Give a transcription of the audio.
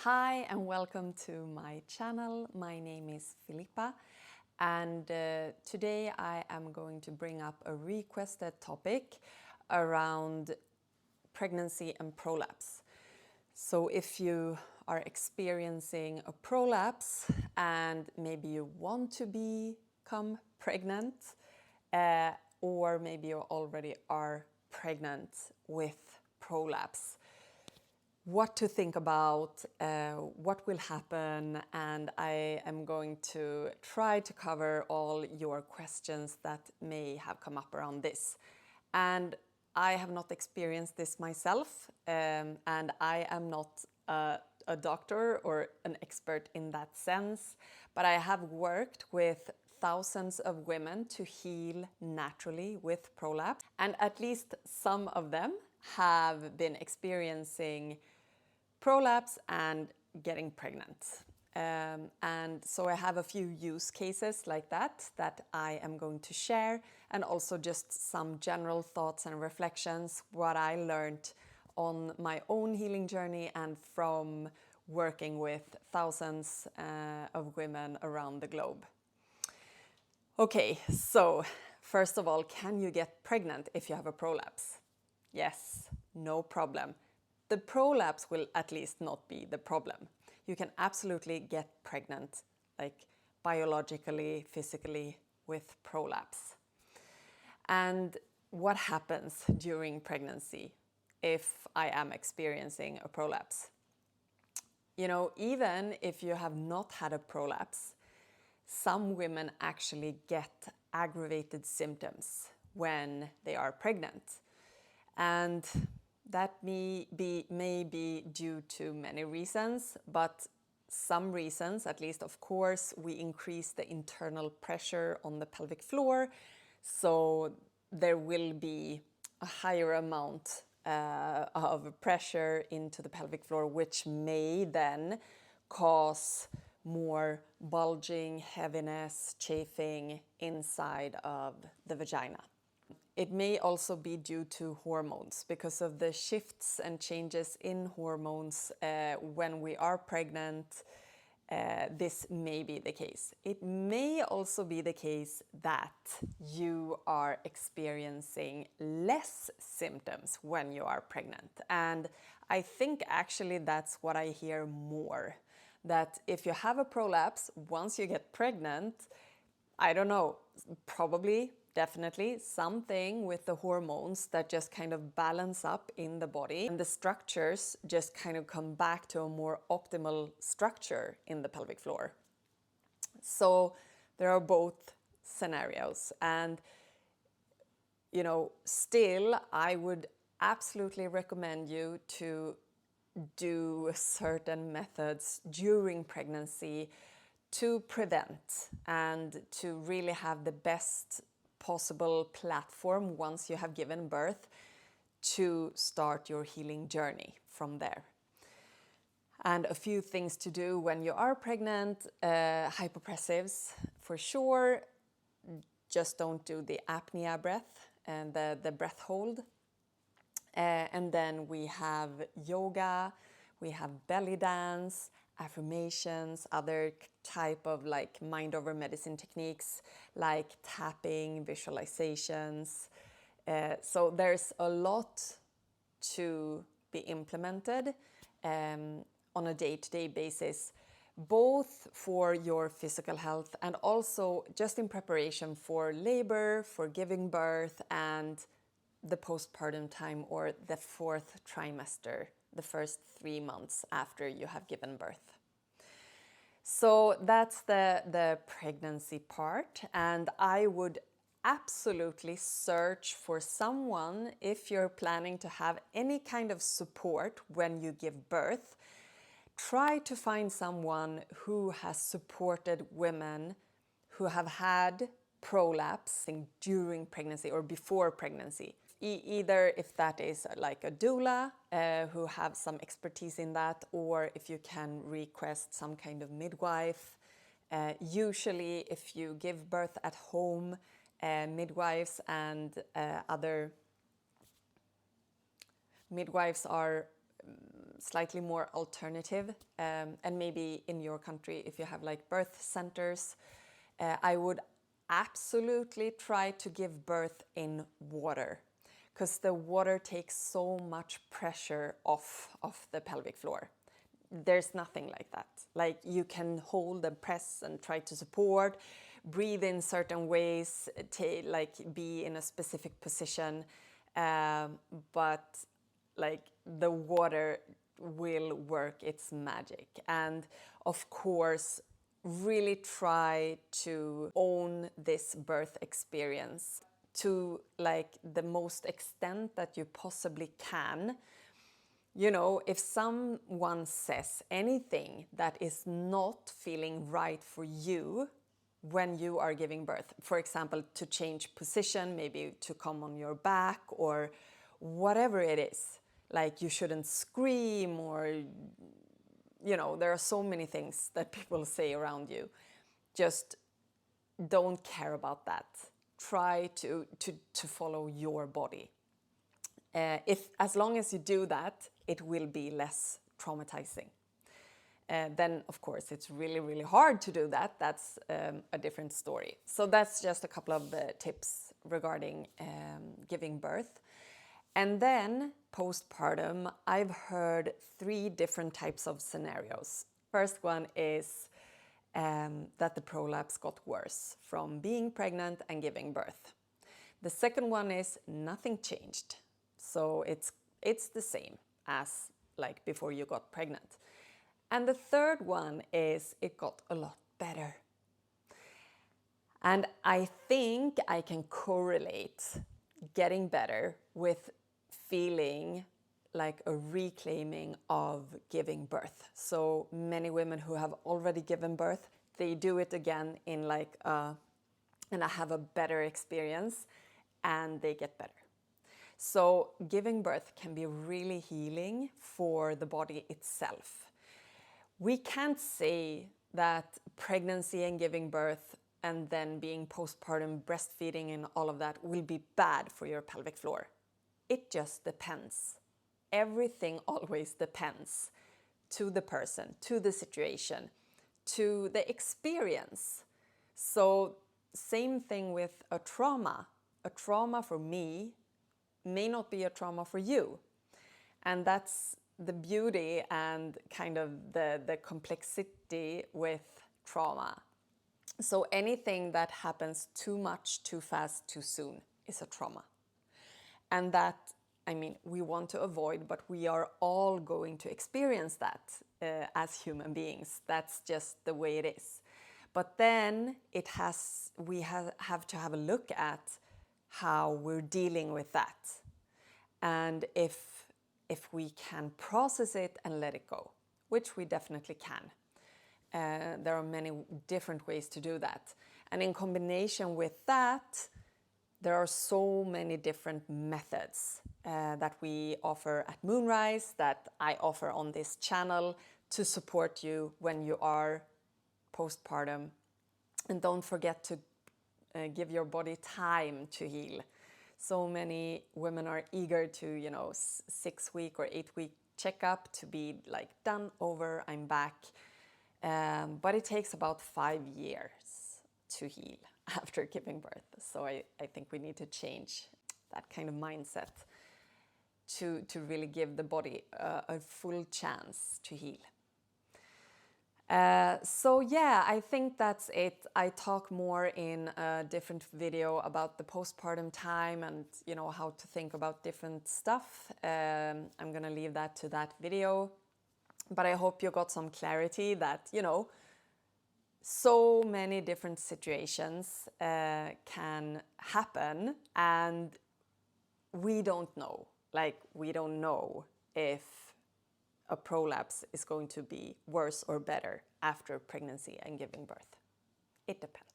Hi and welcome to my channel. My name is Filippa and today I am going to bring up a requested topic around pregnancy and prolapse. So if you are experiencing a prolapse and maybe you want to become pregnant or maybe you already are pregnant with prolapse, what to think about, what will happen, and I am going to try to cover all your questions that may have come up around this. And I have not experienced this myself, and I am not a doctor or an expert in that sense, but I have worked with thousands of women to heal naturally with prolapse, and at least some of them have been experiencing prolapse and getting pregnant. And so I have a few use cases like that I am going to share, and also just some general thoughts and reflections, what I learned on my own healing journey and from working with thousands of women around the globe. Okay, so first of all, can you get pregnant if you have a prolapse? Yes, no problem. The prolapse will at least not be the problem. You can absolutely get pregnant, like biologically, physically, with prolapse. And what happens during pregnancy if I am experiencing a prolapse? You know, even if you have not had a prolapse, some women actually get aggravated symptoms when they are pregnant. And that may be due to many reasons, but some reasons, at least of course, we increase the internal pressure on the pelvic floor, so there will be a higher amount of pressure into the pelvic floor, which may then cause more bulging, heaviness, chafing inside of the vagina. It may also be due to hormones, because of the shifts and changes in hormones when we are pregnant. This may be the case. It may also be the case that you are experiencing less symptoms when you are pregnant. And I think actually that's what I hear more. That if you have a prolapse, once you get pregnant, I don't know, probably, definitely something with the hormones that just kind of balance up in the body, and the structures just kind of come back to a more optimal structure in the pelvic floor. So there are both scenarios, and you know, still I would absolutely recommend you to do certain methods during pregnancy to prevent and to really have the best possible platform once you have given birth to start your healing journey from there. And a few things to do when you are pregnant: hypopressives for sure. Just don't do the apnea breath and the breath hold. And then we have yoga, we have belly dance, affirmations, other type of like mind over medicine techniques like tapping, visualizations. So there's a lot to be implemented on a day-to-day basis, both for your physical health and also just in preparation for labor, for giving birth, and the postpartum time, or the fourth trimester, the first 3 months after you have given birth. So that's the pregnancy part, and I would absolutely search for someone, if you're planning to have any kind of support when you give birth. Try to find someone who has supported women who have had prolapse during pregnancy or before pregnancy. Either if that is like a doula who have some expertise in that, or if you can request some kind of midwife. Usually if you give birth at home, midwives and other midwives are slightly more alternative, and maybe in your country, if you have like birth centers, I would absolutely try to give birth in water, because the water takes so much pressure off of the pelvic floor. There's nothing like that. Like, you can hold and press and try to support, breathe in certain ways, like be in a specific position, but like the water will work its magic. And of course, really try to own this birth experience to like the most extent that you possibly can. You know, if someone says anything that is not feeling right for you when you are giving birth, for example, to change position, maybe to come on your back or whatever it is, like you shouldn't scream, or, you know, there are so many things that people say around you. Just don't care about that. Try to follow your body. As long as you do that, it will be less traumatizing. Then, of course, it's really, really hard to do that. That's a different story. So that's just a couple of tips regarding giving birth. And then, postpartum, I've heard 3 different types of scenarios. First one is that the prolapse got worse from being pregnant and giving birth. The second one is nothing changed. So it's the same as like before you got pregnant. And the third one is it got a lot better. And I think I can correlate getting better with feeling like a reclaiming of giving birth. So many women who have already given birth, they do it again in like and I have a better experience and they get better. So giving birth can be really healing for the body itself. We can't say that pregnancy and giving birth and then being postpartum, breastfeeding and all of that will be bad for your pelvic floor. It just depends. Everything always depends to the person, to the situation, to the experience. So same thing with a trauma. A trauma for me may not be a trauma for you. And that's the beauty and kind of the complexity with trauma. So anything that happens too much, too fast, too soon is a trauma. And that, I mean, we want to avoid, but we are all going to experience that as human beings. That's just the way it is. But then we have to have a look at how we're dealing with that. And if we can process it and let it go, which we definitely can. There are many different ways to do that. And in combination with that, there are so many different methods that we offer at Moonrise, that I offer on this channel to support you when you are postpartum. And don't forget to give your body time to heal. So many women are eager to, 6-week or 8-week checkup to be like done, over, I'm back. But it takes about 5 years to heal after giving birth. So I think we need to change that kind of mindset to really give the body a full chance to heal. So yeah, I think that's it. I talk more in a different video about the postpartum time and how to think about different stuff. I'm gonna leave that to that video. But I hope you got some clarity that, so many different situations can happen, and we don't know. Like, we don't know if a prolapse is going to be worse or better after pregnancy and giving birth. It depends.